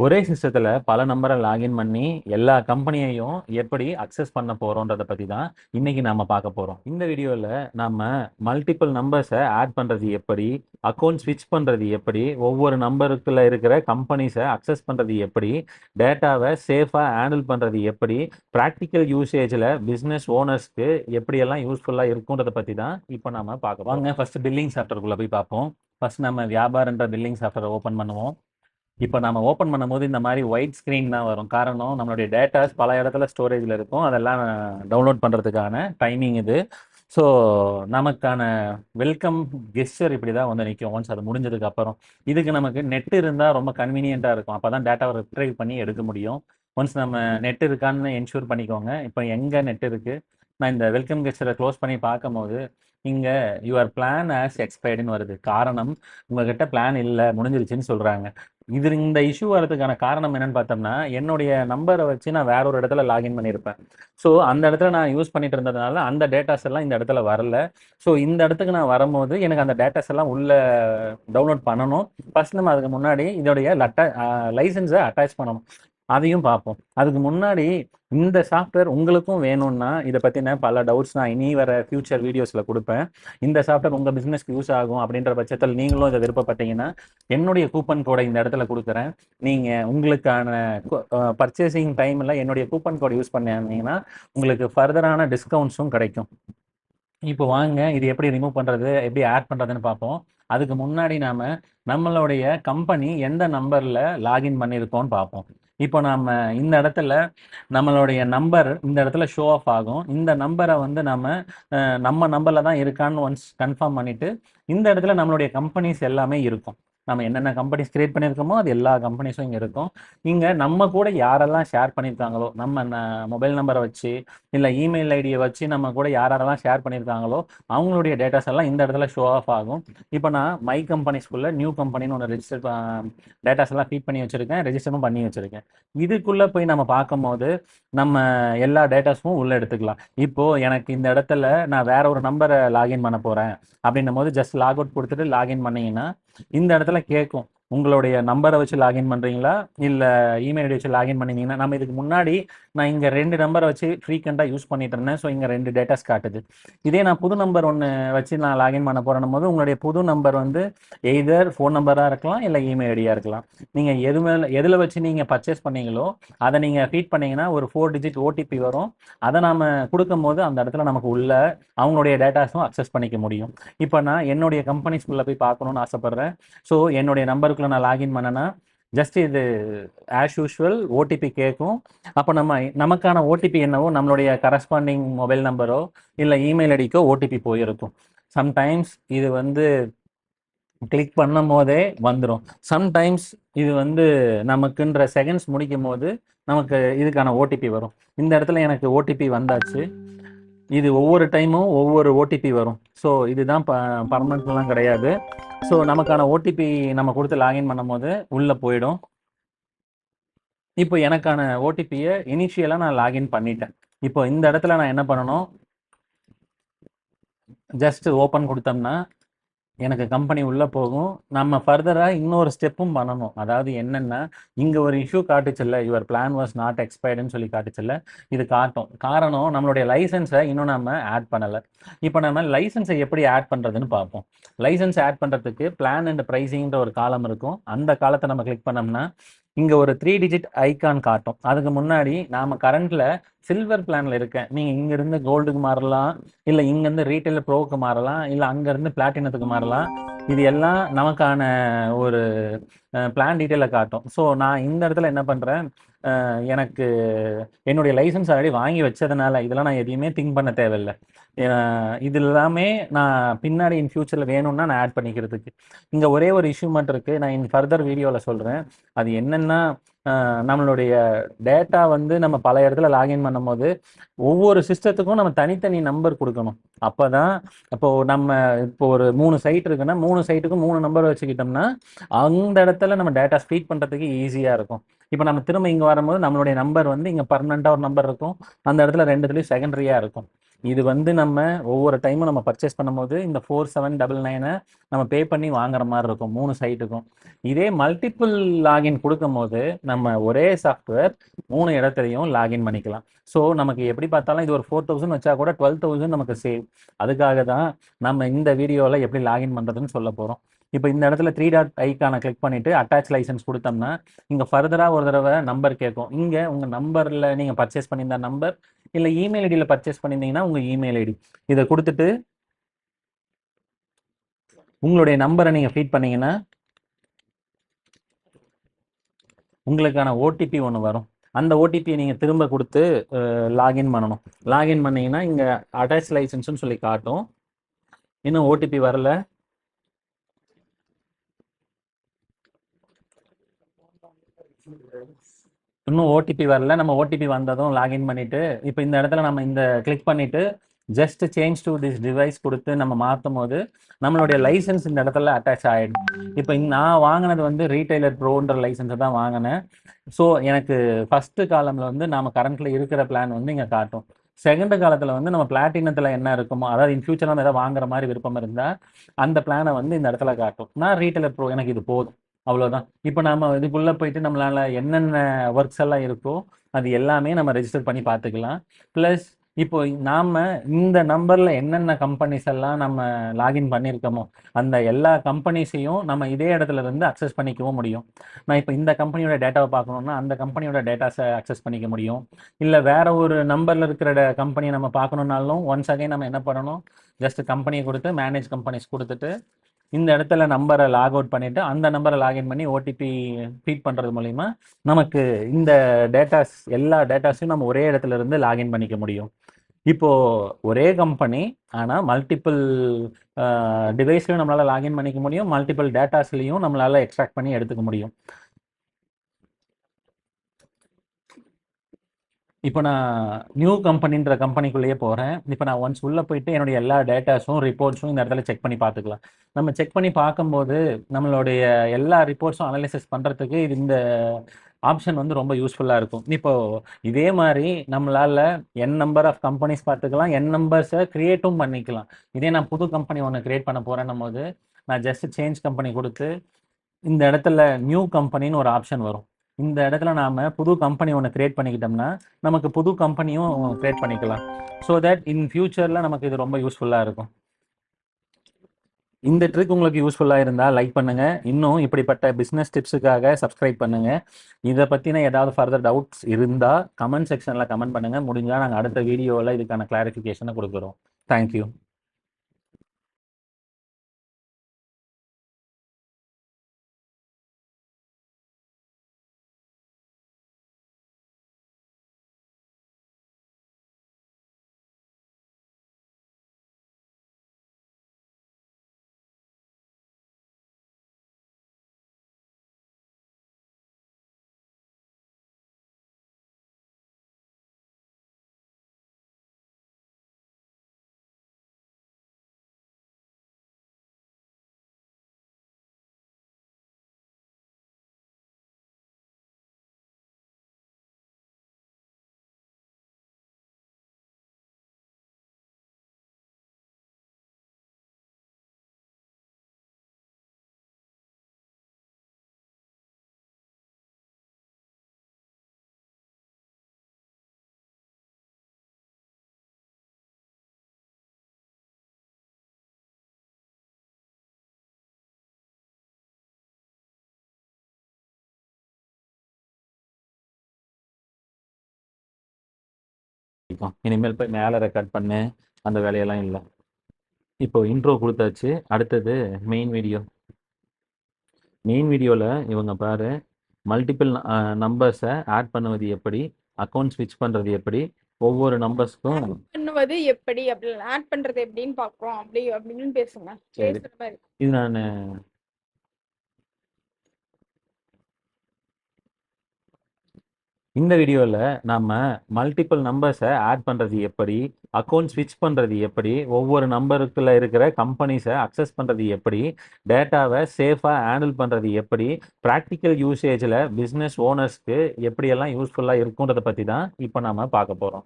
ஒரே சிஸ்டத்துல பல நம்பரை லாகின் பண்ணி எல்லா கம்பெனியையும் எப்படி அக்சஸ் பண்ண போறோன்றத பத்தி தான் இன்னைக்கு நாம பார்க்க போறோம். இந்த வீடியோல நாம மல்டிபிள் நம்பர்ஸை ஆட் பண்றது எப்படி, அக்கௌண்ட் ஸ்விட்ச் பண்றது எப்படி, ஒவ்வொரு நம்பருக்குள்ள இருக்கிற கம்பெனிஸை அக்சஸ் பண்றது எப்படி, டேட்டாவை சேஃபா ஹேண்டில் பண்றது எப்படி, ப்ராக்டிக்கல் யூசேஜ்ல பிசினஸ் ஓனர்ஸ்க்கு எப்படியெல்லாம் யூஸ்ஃபுல்லா இருக்குன்றத பத்தி தான் இப்போ நாம பார்க்க போறோம். வாங்க ஃபர்ஸ்ட் பில்லிங் சாஃப்ட்வேர்க்குள்ள போய் பார்ப்போம். ஃபர்ஸ்ட் நம்ம வியாபாரன்ற பில்லிங் சாஃப்ட்வேரை ஓப்பன் பண்ணுவோம். இப்போ நம்ம ஓப்பன் பண்ணும்போது இந்த மாதிரி ஒயிட் ஸ்க்ரீன் தான் வரும். காரணம் நம்மளுடைய டேட்டாஸ் பல இடத்துல ஸ்டோரேஜில் இருக்கும். அதெல்லாம் டவுன்லோட் பண்ணுறதுக்கான டைமிங் இது. ஸோ நமக்கான வெல்கம் கெஸ்டர் இப்படி தான் வந்து நிற்கும் ஒன்ஸ் அது முடிஞ்சதுக்கு அப்புறம். இதுக்கு நமக்கு நெட் இருந்தால் ரொம்ப கன்வீனியண்ட்டாக இருக்கும். அப்போ தான் டேட்டாவை ரிட்ரைவ் பண்ணி எடுக்க முடியும். ஒன்ஸ் நம்ம நெட் இருக்கான்னு என்ஷூர் பண்ணிக்கோங்க. இப்போ எங்கே நெட் இருக்குது, நான் இந்த வெல்கம் கெஸ்டரை க்ளோஸ் பண்ணி பார்க்கும்போது இங்கே யுவர் பிளான் ஆஸ் எக்ஸ்பயர்டுன்னு வருது. காரணம், உங்ககிட்ட பிளான் இல்லை, முடிஞ்சிருச்சுன்னு சொல்கிறாங்க. இந்த இஷ்யூ வரதுக்கான காரணம் என்னன்னு பார்த்தோம்னா, என்னுடைய நம்பரை வச்சு நான் வேற ஒரு இடத்துல லாகின் பண்ணியிருப்பேன். ஸோ அந்த இடத்துல நான் யூஸ் பண்ணிட்டு இருந்ததுனால அந்த டேட்டாஸ் எல்லாம் இந்த இடத்துல வரல. ஸோ இந்த இடத்துக்கு நான் வரும்போது எனக்கு அந்த டேட்டாஸ் எல்லாம் உள்ள டவுன்லோட் பண்ணணும். ஃபர்ஸ்ட் நம்ம அதுக்கு முன்னாடி இதோடைய லைசன்ஸை அட்டாச் பண்ணணும். அதையும் பார்ப்போம். அதுக்கு முன்னாடி இந்த சாஃப்ட்வேர் உங்களுக்கும் வேணும்னா இதை பற்றின பல டவுட்ஸ் நான் இனி வர ஃபியூச்சர் வீடியோஸில் கொடுப்பேன். இந்த சாஃப்ட்வேர் உங்கள் பிஸ்னஸ்க்கு யூஸ் ஆகும் அப்படின்ற பட்சத்தில் நீங்களும் இதை விருப்பப்பட்டீங்கன்னா என்னுடைய கூப்பன் கோடை இந்த இடத்துல கொடுக்குறேன். நீங்கள் உங்களுக்கான பர்ச்சேசிங் டைமில் என்னுடைய கூப்பன் கோடை யூஸ் பண்ணிங்கன்னா உங்களுக்கு ஃபர்தரான டிஸ்கவுண்ட்ஸும் கிடைக்கும். இப்போ வாங்க இது எப்படி ரிமூவ் பண்ணுறது, எப்படி ஆட் பண்ணுறதுன்னு பார்ப்போம். அதுக்கு முன்னாடி நம்மளுடைய கம்பெனி எந்த நம்பரில் லாகின் பண்ணியிருக்கோம்னு பார்ப்போம். இப்போ நம்ம இந்த இடத்துல நம்மளுடைய நம்பர் இந்த இடத்துல ஷோ ஆஃப் ஆகும். இந்த நம்பரை வந்து நம்ம நம்பரில் தான் இருக்கான்னு ஒன்ஸ் கன்ஃபார்ம் பண்ணிவிட்டு இந்த இடத்துல நம்மளுடைய கம்பெனிஸ் எல்லாமே இருக்கும். நம்ம என்னென்ன கம்பெனிஸ் கிரியேட் பண்ணியிருக்கோமோ அது எல்லா கம்பெனிஸும் இங்கே இருக்கும். இங்கே நம்ம கூட யாரெல்லாம் ஷேர் பண்ணியிருக்காங்களோ, நம்ம மொபைல் நம்பரை வச்சு இல்லை இமெயில் ஐடியை வச்சு நம்ம கூட யாரெல்லாம் ஷேர் பண்ணியிருக்காங்களோ அவங்களுடைய டேட்டாஸ் எல்லாம் இந்த இடத்துல ஷோ ஆஃப் ஆகும். இப்போ நான் மை கம்பெனிஸ்குள்ளே நியூ கம்பெனின்னு ஒன்று ரெஜிஸ்டர் டேட்டாஸ் எல்லாம் ஃபீட் பண்ணி வச்சுருக்கேன், ரெஜிஸ்டரும் பண்ணி வச்சுருக்கேன். இதுக்குள்ளே போய் நம்ம பார்க்கும்போது நம்ம எல்லா டேட்டாஸும் உள்ளே எடுத்துக்கலாம். இப்போது எனக்கு இந்த இடத்துல நான் வேற ஒரு நம்பரை லாகின் பண்ண போகிறேன் அப்படின்னும் போது ஜஸ்ட் லாக் அவுட் கொடுத்துட்டு லாகின் பண்ணிங்கன்னா இந்த இடத்துல கேட்கும், உங்களுடைய நம்பரை வச்சு லாகின் பண்ணுறீங்களா இல்லை இமெயில் ஐடி வச்சு லாகின் பண்ணிங்கன்னா. நம்ம இதுக்கு முன்னாடி நான் இங்கே 2 நம்பரை வச்சு ஃப்ரீக்வெண்ட்டாக யூஸ் பண்ணிட்டு இருந்தேன். ஸோ இங்கே 2 டேட்டாஸ் காட்டுது. இதே நான் புது நம்பர் ஒன்று வச்சு நான் லாகின் பண்ண போகிறேன் போது உங்களுடைய புது நம்பர் வந்து எய்தர் ஃபோன் நம்பராக இருக்கலாம் இல்லை இமெயில் ஐடியாக இருக்கலாம். நீங்கள் எதில் வச்சு நீங்கள் பர்ச்சேஸ் பண்ணீங்களோ அதை நீங்கள் ஃபீட் பண்ணிங்கன்னா ஒரு 4 டிஜிட் ஓடிபி வரும். அதை நாம் கொடுக்கும்போது அந்த இடத்துல நமக்கு உள்ள அவங்களுடைய டேட்டாஸும் அக்சஸ் பண்ணிக்க முடியும். இப்போ நான் என்னுடைய கம்பெனிஸ்குள்ளே போய் பார்க்கணுன்னு ஆசைப்பட்றேன். ஸோ என்னுடைய நம்பருக்குள்ளே நான் லாகின் பண்ணேன்னா ஜஸ்ட் இது ஆஸ் யூஷுவல் ஓடிபி கேட்கும். அப்போ நமக்கான ஓடிபி என்னவோ நம்மளுடைய கரஸ்பாண்டிங் மொபைல் நம்பரோ இல்லை இமெயில் ஐடிக்கோ ஓடிபி போயிருக்கும். சம்டைம்ஸ் இது வந்து கிளிக் பண்ணும் போதே வந்துடும். சம்டைம்ஸ் இது வந்து நமக்குன்ற செகண்ட்ஸ் முடிக்கும் போது நமக்கு இதுக்கான ஓடிபி வரும். இந்த இடத்துல எனக்கு ஓடிபி வந்தாச்சு. இது ஒவ்வொரு டைமும் ஒவ்வொரு ஓடிபி வரும். ஸோ இதுதான் பர்மனெண்ட்லாம் கிடையாது. ஸோ நமக்கான ஓடிபி நம்ம கொடுத்து லாகின் பண்ணும் போது உள்ளே போயிடும். இப்போ எனக்கான ஓடிபியை இனிஷியலாக நான் லாகின் பண்ணிட்டேன். இப்போ இந்த இடத்துல நான் என்ன பண்ணணும், ஜஸ்ட் ஓப்பன் கொடுத்தோம்னா எனக்கு கம்பெனி உள்ளே போகும். நம்ம ஃபர்தராக இன்னொரு ஸ்டெப்பும் பண்ணணும். அதாவது என்னென்னா, இங்கே ஒரு இஷ்யூ காட்டுச்சில்ல, யுவர் பிளான் வாஸ் நாட் எக்ஸ்பயர்டுன்னு சொல்லி காட்டுச்சில்ல, இது காட்டும். காரணம், நம்மளுடைய லைசன்ஸை இன்னும் நம்ம ஆட் பண்ணலை. இப்போ நம்ம லைசன்ஸை எப்படி ஆட் பண்ணுறதுன்னு பார்ப்போம். லைசன்ஸ் ஆட் பண்ணுறதுக்கு பிளான் அண்ட் ப்ரைஸிங்கிற ஒரு காலம் இருக்கும். அந்த காலத்தை நம்ம கிளிக் பண்ணோம்னா இங்கே ஒரு 3 டிஜிட் ஐக்கான் காட்டும். அதுக்கு முன்னாடி நாம் கரண்ட்டில் சில்வர் பிளானில் இருக்கேன். நீங்கள் இங்கேருந்து கோல்டுக்கு மாறலாம், இல்லை இங்கேருந்து ரீட்டைல் ப்ரோவுக்கு மாறலாம், இல்லை அங்கேருந்து பிளாட்டினத்துக்கு மாறலாம். இது எல்லாம் நமக்கான ஒரு பிளான் டீட்டெயிலை காட்டும். ஸோ நான் இந்த இடத்துல என்ன பண்ணுறேன், எனக்கு என்னுடைய லைசன்ஸ் ஆல்ரெடி வாங்கி வச்சதுனால இதெல்லாம் நான் எதையுமே திங்க் பண்ண தேவையில்லை. இது எல்லாமே நான் பின்னாடி இன் ஃபியூச்சரில் வேணும்னா நான் ஆட் பண்ணிக்கிறதுக்கு. இங்கே ஒரே ஒரு இஷ்யூ மட்டும் இருக்குது, நான் இன் ஃபர்தர் வீடியோவில் சொல்கிறேன். அது என்னென்னா, நம்மளுடைய டேட்டா வந்து நம்ம பல இடத்துல லாகின் பண்ணும்போது ஒவ்வொரு சிஸ்டத்துக்கும் நம்ம தனித்தனி நம்பர் கொடுக்கணும். அப்போ தான் இப்போ ஒரு 3 சைட் இருக்குன்னா 3 சைட்டுக்கும் 3 நம்பர் வச்சுக்கிட்டோம்னா அந்த இடத்துல நம்ம டேட்டா ஃபீட் பண்ணுறதுக்கு ஈஸியாக இருக்கும். இப்போ நம்ம திரும்ப இங்கே வரும்போது நம்மளுடைய நம்பர் வந்து இங்கே பர்மனெண்ட்டாக ஒரு நம்பர் இருக்கும், அந்த இடத்துல 2 செகண்டரியாக இருக்கும். இது வந்து நம்ம ஒவ்வொரு டைமும் நம்ம பர்ச்சேஸ் பண்ணும்போது இந்த 4799 நம்ம பே பண்ணி வாங்குற மாதிரி இருக்கும் 3 சைட்டுக்கும். இதே மல்டிபிள் லாகின் கொடுக்கும்போது நம்ம ஒரே சாஃப்ட்வேர் 3 இடத்துலையும் லாகின் பண்ணிக்கலாம். ஸோ நமக்கு எப்படி பார்த்தாலும் இது ஒரு 4000 வச்சா கூட 12,000 நமக்கு சேவ். அதுக்காக தான் நம்ம இந்த வீடியோவில் எப்படி லாகின் பண்ணுறதுன்னு சொல்ல போகிறோம். இப்போ இந்த இடத்துல 3 டாட் ஐக்கான கிளிக் பண்ணிட்டு அட்டாச் லைசன்ஸ் கொடுத்தோம்னா இங்கே ஃபர்தராக ஒரு தடவை நம்பர் கேட்கும். இங்கே உங்கள் நம்பரில் நீங்கள் பர்ச்சேஸ் பண்ணியிருந்த நம்பர் இல்லை இமெயில் ஐடியில் பர்ச்சேஸ் பண்ணியிருந்தீங்கன்னா உங்கள் இமெயில் ஐடி இதை கொடுத்துட்டு உங்களுடைய நம்பரை நீங்கள் ஃபீட் பண்ணீங்கன்னா உங்களுக்கான ஓடிபி ஒன்று வரும். அந்த ஓடிபியை நீங்கள் திரும்ப கொடுத்து லாகின் பண்ணணும். லாகின் பண்ணீங்கன்னா இங்கே அட்டாச் லைசன்ஸ்னு சொல்லி காட்டும். இன்னும் ஓடிபி வரல. இன்னும் ஓடிபி வரல. நம்ம ஓடிபி வந்ததும் லாகின் பண்ணிட்டு இப்போ இந்த இடத்துல நம்ம இந்த கிளிக் பண்ணிட்டு just change to this device கொடுத்து நம்ம மாற்றும் போது நம்மளுடைய லைசன்ஸ் இந்த இடத்துல அட்டாச் ஆகிடும். இப்போ நான் வாங்கினது வந்து ரீட்டைலர் ப்ரோன்ற லைசன்ஸை தான் வாங்கினேன். ஸோ எனக்கு ஃபஸ்ட்டு காலமில் வந்து நாம் கரண்ட்டில் இருக்கிற பிளான் வந்து இங்கே காட்டும். செகண்ட் காலத்தில் வந்து நம்ம பிளாட்டினத்தில் என்ன இருக்குமோ, அதாவது இன் ஃபியூச்சர் நம்ம எதாவது வாங்குற மாதிரி விருப்பம் இருந்தால் அந்த பிளானை வந்து இந்த இடத்துல காட்டும். நான் ரீட்டைலர் ப்ரோ எனக்கு இது போதும், அவ்வளோதான். இப்போ நம்ம இதுக்குள்ளே போயிட்டு நம்மளால் என்னென்ன ஒர்க்ஸ் எல்லாம் இருக்கோ அது எல்லாமே நம்ம ரெஜிஸ்டர் பண்ணி பார்த்துக்கலாம். ப்ளஸ் இப்போ நாம் இந்த நம்பரில் என்னென்ன கம்பெனிஸ் எல்லாம் நம்ம லாகின் பண்ணியிருக்கோமோ அந்த எல்லா கம்பெனிஸையும் நம்ம இதே இடத்துல இருந்து அக்சஸ் பண்ணிக்கவும் முடியும். நான் இப்போ இந்த கம்பெனியோட டேட்டாவை பார்க்கணுன்னா அந்த கம்பெனியோட டேட்டாஸை அக்சஸ் பண்ணிக்க முடியும். இல்லை வேற ஒரு நம்பரில் இருக்கிற கம்பெனியை நம்ம பார்க்கணுன்னாலும் ஒன்ஸ் அகைன் நம்ம என்ன பண்ணணும், ஜஸ்ட் கம்பெனியை கொடுத்து மேனேஜ் கம்பெனிஸ் கொடுத்துட்டு இந்த இடத்துல நம்பரை லாக் அவுட் பண்ணிவிட்டு அந்த நம்பரை லாகின் பண்ணி ஓடிபி ஃபீட் பண்ணுறது மூலிமா நமக்கு இந்த டேட்டாஸ் எல்லா டேட்டாஸையும் நம்ம ஒரே இடத்துல இருந்து லாகின் பண்ணிக்க முடியும். இப்போது ஒரே கம்பெனி ஆனால் மல்டிபிள் டிவைஸ்லையும் நம்மளால் லாகின் பண்ணிக்க முடியும், மல்டிபிள் டேட்டாஸ்லையும் நம்மளால் எக்ஸ்ட்ராக்ட் பண்ணி எடுத்துக்க முடியும். இப்போ நான் நியூ கம்பெனின்ற கம்பெனிக்குள்ளேயே போகிறேன். இப்போ நான் ஒன்ஸ் உள்ளே போயிட்டு என்னுடைய எல்லா டேட்டாஸும் ரிப்போர்ட்ஸும் இந்த இடத்துல செக் பண்ணி பார்த்துக்கலாம். நம்ம செக் பண்ணி பார்க்கும்போது நம்மளுடைய எல்லா ரிப்போர்ட்ஸும் அனலைசிஸ் பண்ணுறதுக்கு இது இந்த ஆப்ஷன் வந்து ரொம்ப யூஸ்ஃபுல்லாக இருக்கும். இப்போது இதே மாதிரி நம்மளால் என் நம்பர் ஆஃப் கம்பெனிஸ் பார்த்துக்கலாம், என் நம்பர்ஸை க்ரியேட்டும் பண்ணிக்கலாம். இதே நான் புது கம்பெனி ஒன்று க்ரியேட் பண்ண போகிறேன்னும் போது நான் ஜஸ்ட் சேஞ்ச் கம்பெனி கொடுத்து இந்த இடத்துல நியூ கம்பெனின்னு ஒரு ஆப்ஷன் வரும். இந்த இடத்துல நாம் புது கம்பெனி ஒன்று க்ரியேட் பண்ணிக்கிட்டோம்னா நமக்கு புது கம்பெனியும் க்ரியேட் பண்ணிக்கலாம். ஸோ தட் இன் ஃபியூச்சரில் நமக்கு இது ரொம்ப யூஸ்ஃபுல்லாக இருக்கும். இந்த ட்ரிக் உங்களுக்கு யூஸ்ஃபுல்லாக இருந்தால் லைக் பண்ணுங்கள். இன்னும் இப்படிப்பட்ட பிஸ்னஸ் டிப்ஸுக்காக சப்ஸ்கிரைப் பண்ணுங்கள். இதை பற்றின ஏதாவது ஃபர்தர் டவுட்ஸ் இருந்தால் கமெண்ட் செக்ஷனில் கமெண்ட் பண்ணுங்கள். முடிஞ்சால் நாங்கள் அடுத்த வீடியோவில் இதுக்கான கிளாரிஃபிகேஷனை கொடுக்குறோம். தேங்க்யூ. இனிமேல் போய் மேலே ரெக்கார்ட் பண்ணு, அந்த வேலையெல்லாம் இல்லை. இப்போ இன்ட்ரோ கொடுத்தாச்சு. அடுத்தது மெயின் வீடியோ. மெயின் வீடியோவில் இவங்க பாரு மல்டிபிள் நம்பர்ஸை ஆட் பண்ணுவது எப்படி, அக்கௌண்ட் ஸ்விட்ச் பண்ணுறது எப்படி, ஒவ்வொரு நம்பர்ஸ்க்கும் பண்ணுவது எப்படி, அப்படி ஆட் பண்றது எப்படின்னு பார்க்குறோம். அப்படின்னு பேசுங்க. சரி, இது நான் இந்த வீடியோவில் நம்ம மல்டிபிள் நம்பர்ஸை ஆட் பண்ணுறது எப்படி, அக்கௌண்ட் ஸ்விட்ச் பண்ணுறது எப்படி, ஒவ்வொரு நம்பருக்குள்ள இருக்கிற கம்பெனிஸை அக்சஸ் பண்ணுறது எப்படி, டேட்டாவை சேஃபாக ஹேண்டில் பண்ணுறது எப்படி, ப்ராக்டிக்கல் யூசேஜில் பிஸ்னஸ் ஓனர்ஸ்க்கு எப்படியெல்லாம் யூஸ்ஃபுல்லாக இருக்குன்றதை பற்றி தான் இப்போ நம்ம பார்க்க போகிறோம்.